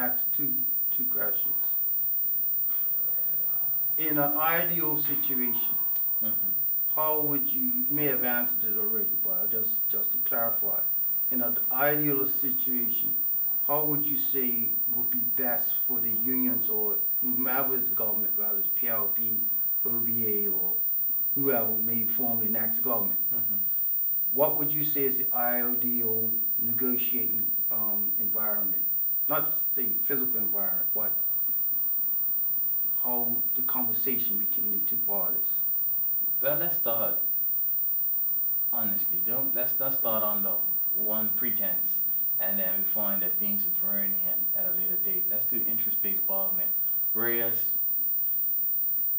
ask two questions. In an ideal situation, how would you may have answered it already, but just to clarify, in an ideal situation, how would you say would be best for the unions or whomever is the government, whether it's PLP, OBA, or whoever may form the next government? What would you say is the ideal negotiating environment? Not the physical environment, but how the conversation between the two parties. Well, let's start honestly. Let's not start on the one pretense, and then we find that things are draining at a later date. Let's do interest-based bargaining. Whereas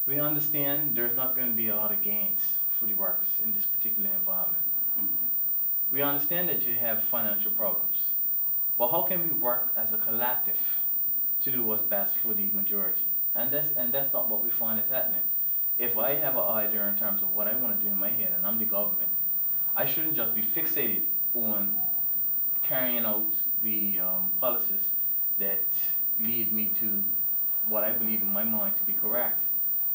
we understand there's not going to be a lot of gains for the workers in this particular environment. We understand that you have financial problems, but how can we work as a collective to do what's best for the majority? And that's not what we find is happening. If I have an idea in terms of what I want to do in my head and I'm the government, I shouldn't just be fixated on carrying out the policies that lead me to what I believe in my mind to be correct.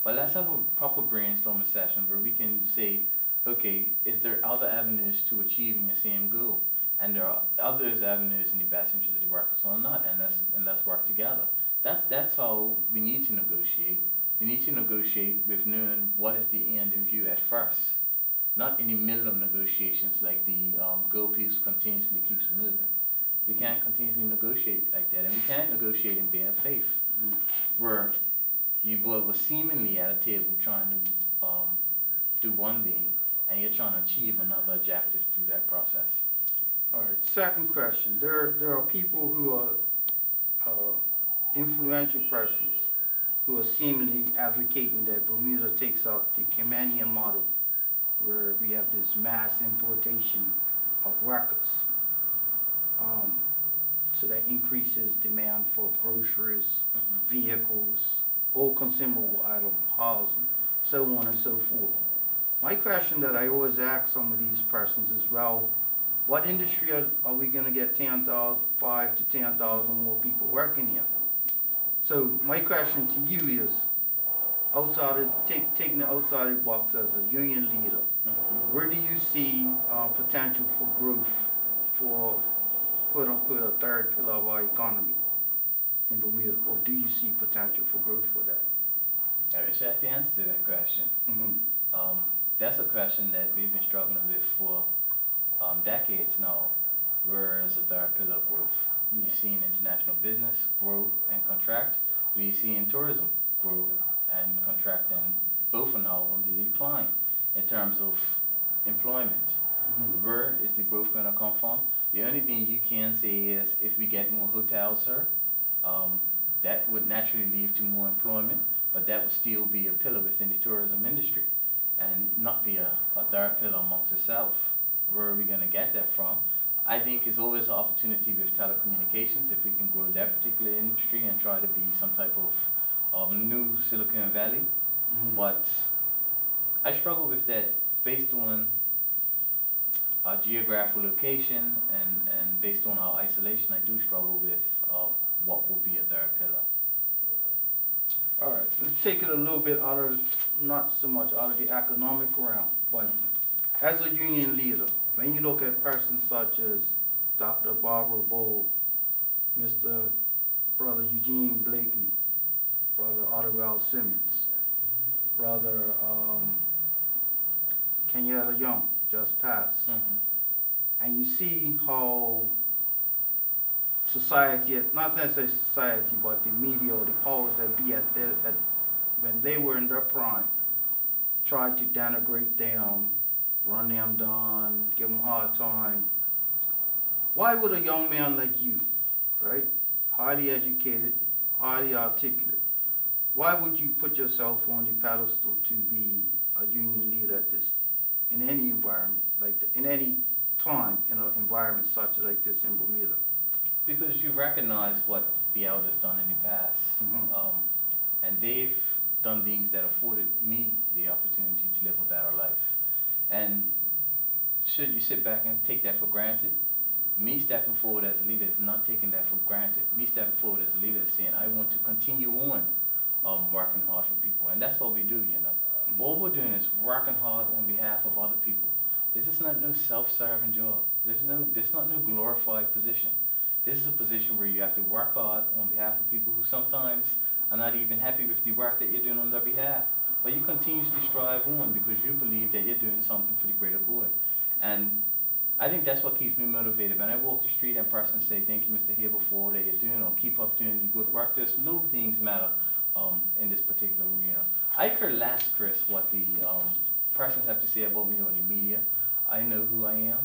But let's have a proper brainstorming session where we can say, okay, is there other avenues to achieving the same goal? And there are other avenues in the best interest of the workers or not, and let's work together. That's how we need to negotiate. We need to negotiate with knowing what is the end in view at first, not in the middle of negotiations like the goalpost continuously keeps moving. We can't continuously negotiate like that, and we can't negotiate in bad faith, where you were seemingly at a table trying to do one thing, and you're trying to achieve another objective through that process. All right. Second question: there are people who are influential persons who are seemingly advocating that Bermuda takes up the Caymanian model, where we have this mass importation of workers. So that increases demand for groceries, vehicles, all consumable items, housing, so on and so forth. My question that I always ask some of these persons is, well, what industry are we going to get 5 to 10,000 more people working in? So my question to you is, taking the outside the box as a union leader, where do you see potential for growth for, quote unquote, a third pillar of our economy in Bermuda, or do you see potential for growth for that? I wish I had the answer to that question. That's a question that we've been struggling with for decades now. Where is the third pillar of growth? We've seen international business grow and contract. We've seen tourism grow and contract, and both are now on the decline in terms of employment. Where is the growth going to come from? The only thing you can say is if we get more hotels here, that would naturally lead to more employment, but that would still be a pillar within the tourism industry and not be a third pillar amongst itself. Where are we going to get that from? I think it's always an opportunity with telecommunications if we can grow that particular industry and try to be some type of new Silicon Valley. But I struggle with that based on our geographical location and based on our isolation. I do struggle with what will be a third pillar. All right, let's take it a little bit out of, not so much out of the economic realm, but as a union leader, when you look at persons such as Dr. Barbara Bowl, Brother Eugene Blakeney, Brother Otterwell Simmons, Brother Kenyatta Young, just passed, and you see how society, not necessarily society, but the media or the powers that be when they were in their prime, tried to denigrate them, run them down, give them a hard time. Why would a young man like you, right, highly educated, highly articulate, why would you put yourself on the pedestal to be a union leader at this, in any environment, in any time in an environment such like this in Bermuda? Because you recognize what the elders done in the past, and they've done things that afforded me the opportunity to live a better life. And should you sit back and take that for granted, me stepping forward as a leader is not taking that for granted. Me stepping forward as a leader is saying I want to continue on working hard for people, and that's what we do, you know. All we're doing is working hard on behalf of other people. This is not no self-serving job. This not no glorified position. This is a position where you have to work hard on behalf of people who sometimes are not even happy with the work that you're doing on their behalf. But you continuously strive on because you believe that you're doing something for the greater good. And I think that's what keeps me motivated. When I walk the street and person say, thank you, Mr. Hayward, for all that you're doing, or keep up doing the good work. There's little things matter in this particular arena. I could less, Chris, what the persons have to say about me or the media. I know who I am.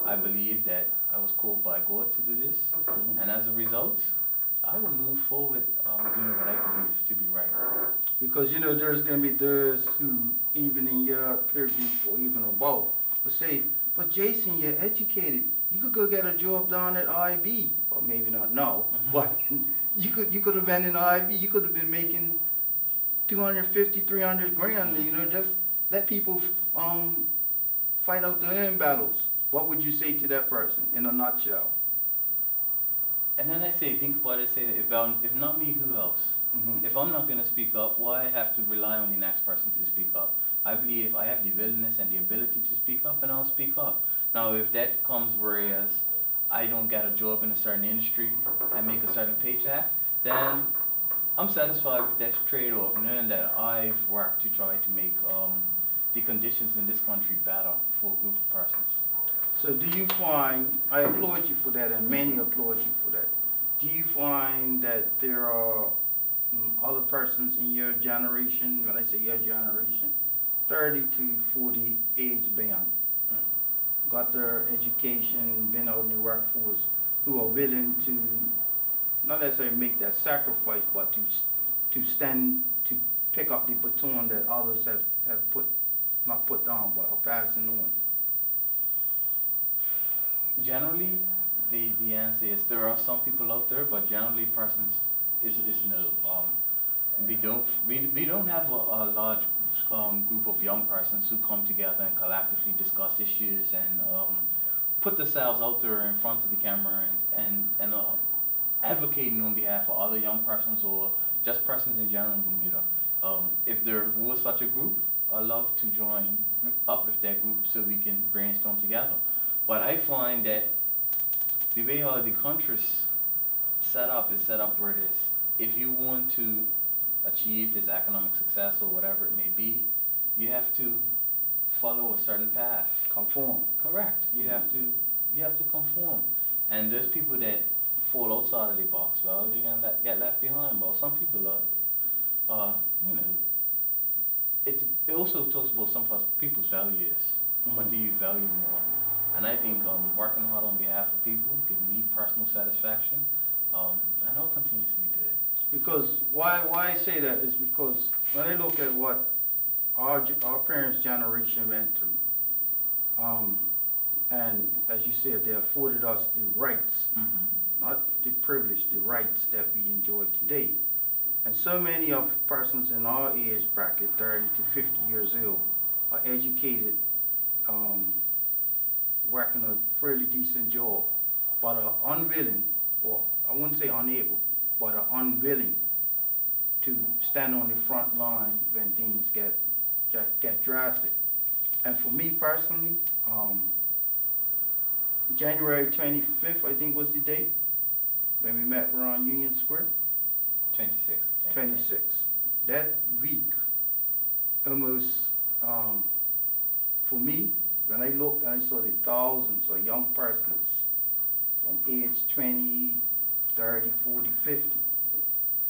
I believe that I was called by God to do this, and as a result, I will move forward doing what I believe to be right. Because, you know, there's going to be those who, even in your peer group or even above, will say, but Jason, you're educated. You could go get a job down at IB. Well, maybe not now, but you could have been in IB. You could have been making 250, 300 grand, you know, just let people fight out their own battles. What would you say to that person in a nutshell? And then I say, think about it, say, if not me, who else? If I'm not going to speak up, why have to rely on the next person to speak up? I believe I have the willingness and the ability to speak up, and I'll speak up. Now, if that comes whereas I don't get a job in a certain industry, I make a certain paycheck, then I'm satisfied with that trade-off, knowing that I've worked to try to make the conditions in this country better for a group of persons. So do you find, I applaud you for that, and many applaud you for that. Do you find that there are other persons in your generation, when I say your generation, 30 to 40 age band, got their education, been out in the workforce, who are willing to not necessarily make that sacrifice, but to stand, to pick up the baton that others have not put down, but are passing on? Generally, the answer is there are some people out there, but generally persons is no. We don't have a large group of young persons who come together and collectively discuss issues and put themselves out there in front of the camera and advocating on behalf of other young persons or just persons in general in Bermuda. If there was such a group, I'd love to join up with that group so we can brainstorm together. But I find that the way how the country's set up where it is. If you want to achieve this economic success or whatever it may be, you have to follow a certain path. Conform. Correct. You have to conform. And there's people that fall outside of the box. Well, they're gonna get left behind. Well, some people are, you know. It also talks about some people's values. What do you value more? And I think working hard on behalf of people gives me personal satisfaction, and I'll continuously do it. Because why I say that is because when I look at what our parents' generation went through, and as you said, they afforded us the rights, not the privilege, the rights that we enjoy today. And so many of persons in our age bracket, 30 to 50 years old, are educated, working a fairly decent job, but are unwilling, or I wouldn't say unable, but are unwilling to stand on the front line when things get drastic. And for me personally, January 25th, I think was the date, when we met around Union Square. 26. 26. That week, almost, for me, when I looked and I saw the thousands of young persons from age 20, 30, 40, 50,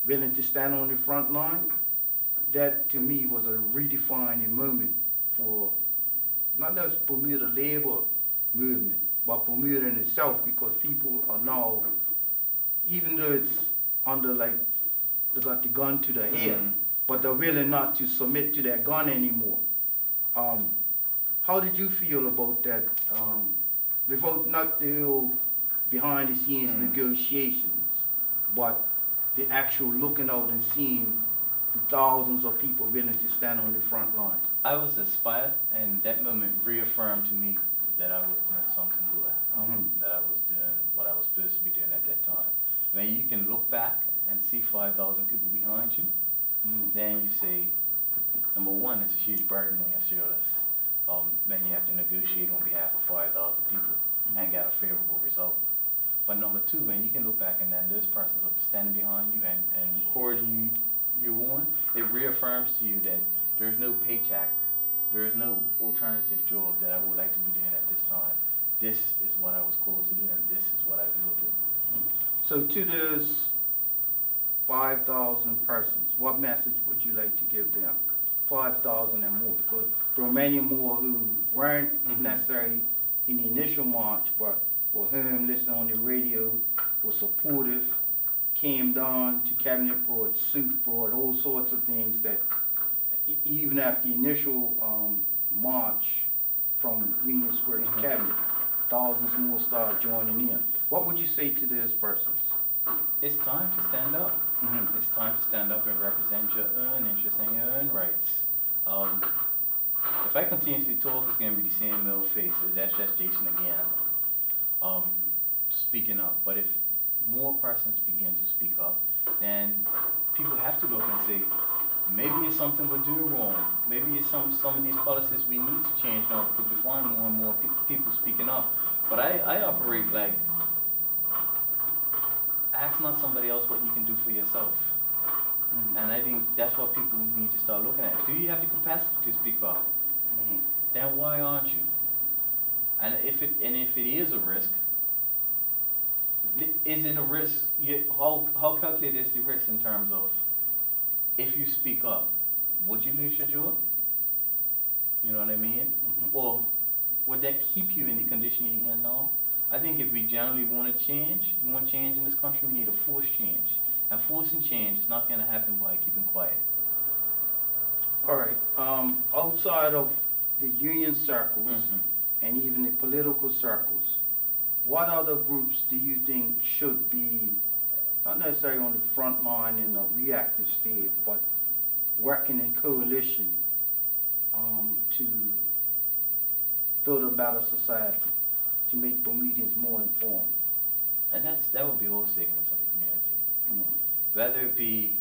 willing to stand on the front line, that to me was a redefining moment for not just Bermuda labor movement, but Bermuda in itself, because people are now, even though it's under like, they got the gun to their head, but they're willing not to submit to that gun anymore. How did you feel about that, without not the whole behind the scenes negotiations, but the actual looking out and seeing the thousands of people willing to stand on the front line? I was inspired, and that moment reaffirmed to me that I was doing something good, that I was doing what I was supposed to be doing at that time. When you can look back and see 5,000 people behind you, then you say, number one, it's a huge burden on your shoulders. When you have to negotiate on behalf of 5,000 people and get a favorable result. But number two, when you can look back and then this person's up standing behind you and encouraging you on, it reaffirms to you that there's no paycheck, there is no alternative job that I would like to be doing at this time. This is what I was called to do, and this is what I will do. So to those 5,000 persons, what message would you like to give them? 5,000 and more, because there are many more who weren't necessarily in the initial march, but were heard, listened on the radio, were supportive, came down to Cabinet, brought soup, brought all sorts of things that even after the initial march from Union Square to Cabinet, thousands more started joining in. What would you say to those persons? It's time to stand up. It's time to stand up and represent your own interests and your own rights. If I continuously talk, it's going to be the same old face. That's just Jason again, speaking up. But if more persons begin to speak up, then people have to look and say, maybe it's something we're doing wrong. Maybe it's some of these policies we need to change now because we find more and more people speaking up. But I operate like, ask not somebody else what you can do for yourself. And I think that's what people need to start looking at. Do you have the capacity to speak up? Then why aren't you? And if it is a risk, is it a risk? How calculated is the risk in terms of if you speak up, would you lose your job? You know what I mean? Or would that keep you in the condition you're in now? I think if we generally want change in this country, we need a forced change. And forcing change is not going to happen by keeping quiet. All right. Outside of the union circles and even the political circles, what other groups do you think should be, not necessarily on the front line in a reactive state, but working in coalition to build a better society, to make Bermudians more informed? And that would be all segments of the community. Whether it be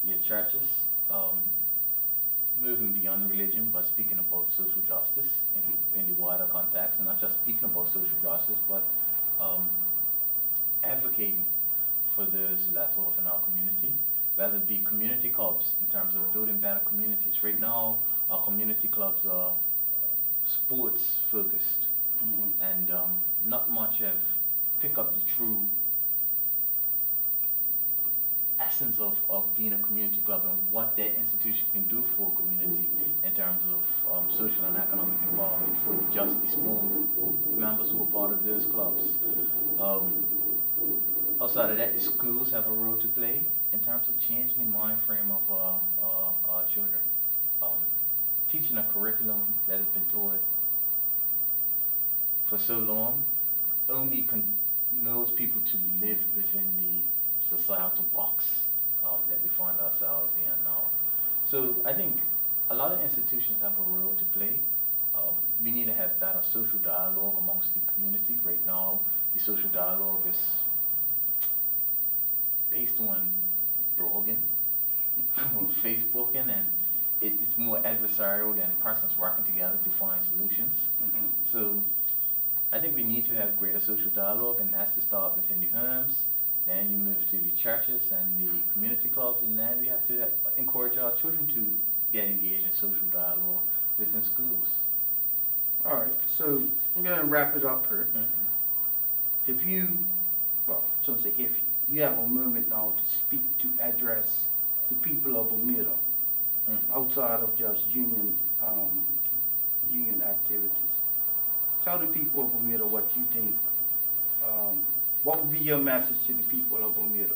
your churches, moving beyond religion, but speaking about social justice in the wider context, and not just speaking about social justice, but advocating for those less off in our community, whether it be community clubs in terms of building better communities. Right now, our community clubs are sports focused, and not much have picked up the true essence of being a community club and what that institution can do for a community in terms of social and economic involvement for just the small members who are part of those clubs. Outside of that, the schools have a role to play in terms of changing the mind frame of our children. Teaching a curriculum that has been taught for so long only knows people to live within the societal box that we find ourselves in now. So I think a lot of institutions have a role to play. We need to have better social dialogue amongst the community. Right now, the social dialogue is based on blogging or Facebooking, and it's more adversarial than persons working together to find solutions. So I think we need to have greater social dialogue, and that's to start within the homes. Then you move to the churches and the community clubs, and then we have to encourage our children to get engaged in social dialogue within schools. All right, so I'm going to wrap it up here. If you, well, I shouldn't say if you have a moment now to speak, to address the people of Bermuda, outside of just union activities. Tell the people of Bermuda what you think. What would be your message to the people of Bermuda?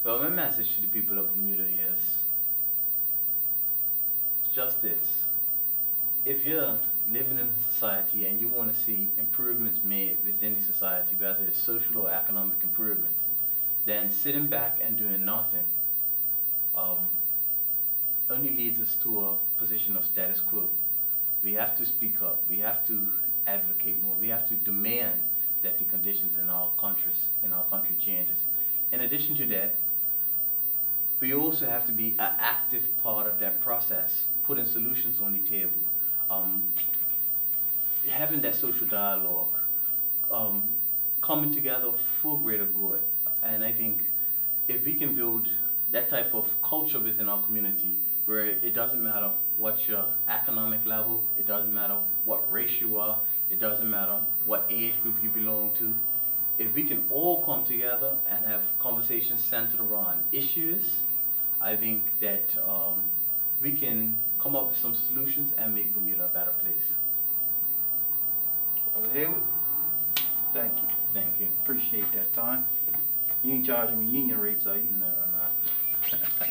Well, my message to the people of Bermuda is just this. If you're living in a society and you want to see improvements made within the society, whether it's social or economic improvements, then sitting back and doing nothing only leads us to a position of status quo. We have to speak up. We have to advocate more. We have to demand that the conditions in our country changes. In addition to that, we also have to be an active part of that process, putting solutions on the table, having that social dialogue, coming together for greater good. And I think if we can build that type of culture within our community, where it doesn't matter what your economic level, it doesn't matter what race you are, it doesn't matter what age group you belong to, if we can all come together and have conversations centered around issues, I think that we can come up with some solutions and make Bermuda a better place. Brother Hayward, thank you. Thank you. Appreciate that time. You ain't charging me union rates, are you? No, I'm not.